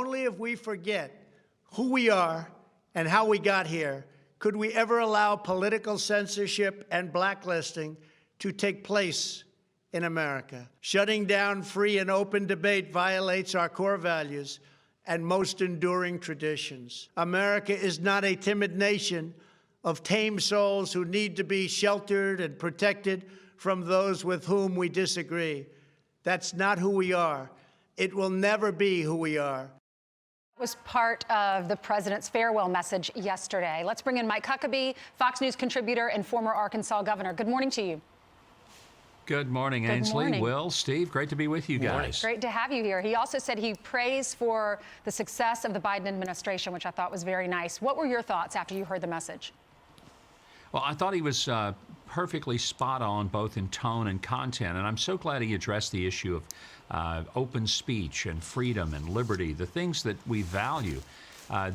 Only if we forget who we are and how we got here could we ever allow political censorship and blacklisting to take place in America. Shutting down free and open debate violates our core values and most enduring traditions. America is not a timid nation of tame souls who need to be sheltered and protected from those with whom we disagree. That's not who we are. It will never be who we are. Was part of the president's farewell message yesterday. Let's bring in Mike Huckabee, Fox News contributor and former Arkansas governor. Good morning to you. Good morning, Ainsley. Morning. Will, Steve, great to be with you guys. Great to have you here. He also said he praised for the success of the Biden administration, which I thought was very nice. What were your thoughts after you heard the message? Well, I thought he was perfectly spot on both in tone and content, and I'm so glad he addressed the issue of open speech and freedom and liberty, the things that we value.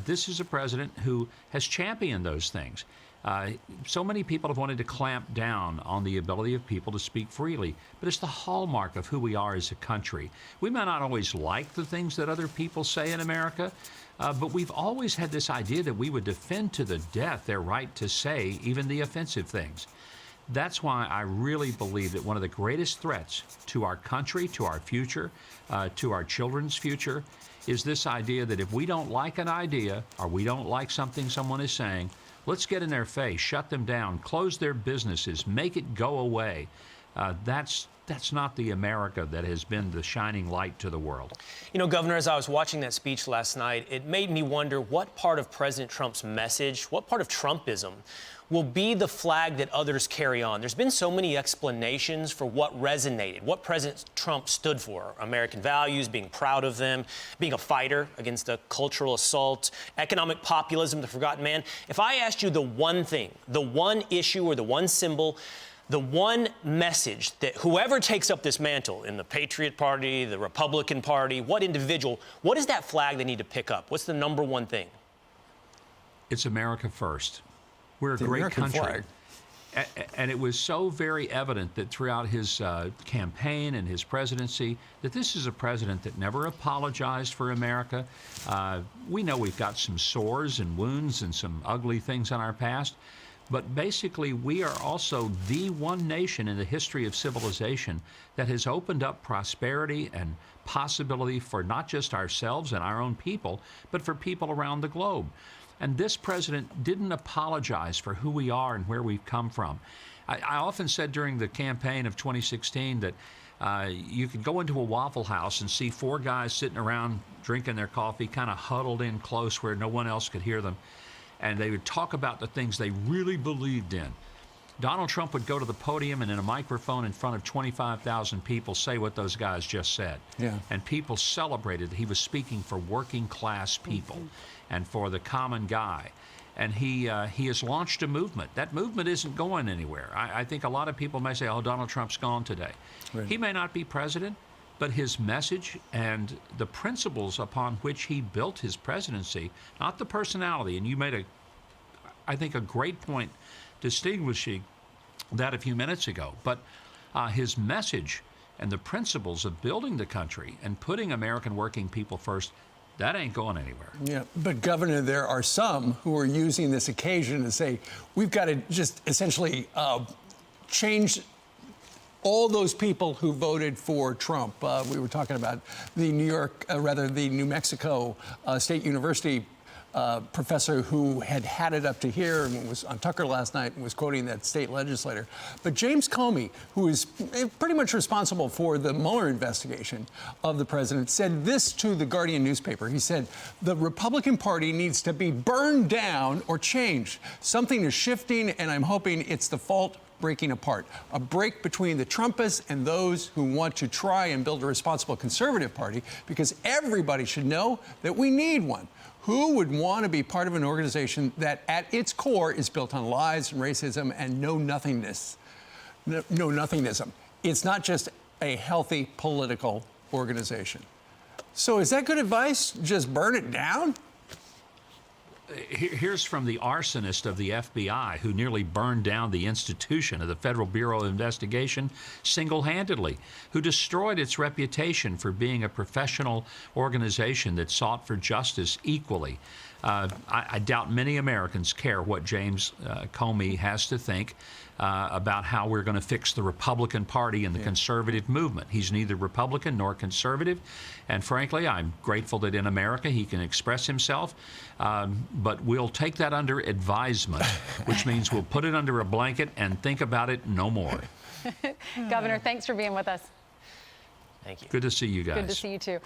This is a president who has championed those things. So many people have wanted to clamp down on the ability of people to speak freely, but it's the hallmark of who we are as a country. We may not always like the things that other people say in America, but we've always had this idea that we would defend to the death their right to say even the offensive things. That's why I really believe that one of the greatest threats to our country, to our future, to our children's future, is this idea that if we don't like an idea or we don't like something someone is saying, let's get in their face, shut them down, close their businesses, make it go away. That's not the America that has been the shining light to the world. You know, Governor, as I was watching that speech last night, it made me wonder what part of President Trump's message, what part of Trumpism will be the flag that others carry on. There's been so many explanations for what resonated, what President Trump stood for. American values, being proud of them, being a fighter against a cultural assault, economic populism, the forgotten man. If I asked you the one thing, the one issue or the one symbol, the one message that whoever takes up this mantle in the Patriot Party, the Republican Party, what individual, what is that flag they need to pick up? What's the number one thing? It's America first. We're a great country. And it was so very evident that throughout his campaign and his presidency that this is a president that never apologized for America. We know we've got some sores and wounds and some ugly things in our past, but basically we are also the one nation in the history of civilization that has opened up prosperity and possibility for not just ourselves and our own people, but for people around the globe. And this president didn't apologize for who we are and where we've come from. I often said during the campaign of 2016 that you could go into a Waffle House and see four guys sitting around drinking their coffee, kind of huddled in close where no one else could hear them. And they would talk about the things they really believed in. Donald Trump would go to the podium and in a microphone in front of 25,000 people say what those guys just said. Yeah. And people celebrated that he was speaking for working class people and for the common guy. And he has launched a movement. That movement isn't going anywhere. I think a lot of people may say, oh, Donald Trump's gone today. Right. He may not be president, but his message and the principles upon which he built his presidency, not the personality, and you made I think a great point distinguishing that a few minutes ago, but his message and the principles of building the country and putting American working people first, that ain't going anywhere. Yeah, but Governor, there are some who are using this occasion to say, we've got to just essentially change all those people who voted for Trump. We were talking about the New Mexico State University professor who had it up to here and was on Tucker last night and was quoting that state legislator. But James Comey, who is pretty much responsible for the Mueller investigation of the president, said this to the Guardian newspaper. He said, the Republican Party needs to be burned down or changed. Something is shifting, and I'm hoping it's the fault breaking apart. A break between the Trumpists and those who want to try and build a responsible conservative party, because everybody should know that we need one. Who would want to be part of an organization that at its core is built on lies and racism and know-nothingness? Know-nothingism. It's not just a healthy political organization. So is that good advice? Just burn it down? Here's from the arsonist of the FBI who nearly burned down the institution of the Federal Bureau of Investigation single-handedly, who destroyed its reputation for being a professional organization that sought for justice equally. I doubt many Americans care what James Comey has to think about how we're going to fix the Republican Party and the conservative movement. He's neither Republican nor conservative, and frankly, I'm grateful that in America he can express himself, but we'll take that under advisement, which means we'll put it under a blanket and think about it no more. Governor, thanks for being with us. Thank you. Good to see you guys. Good to see you, too.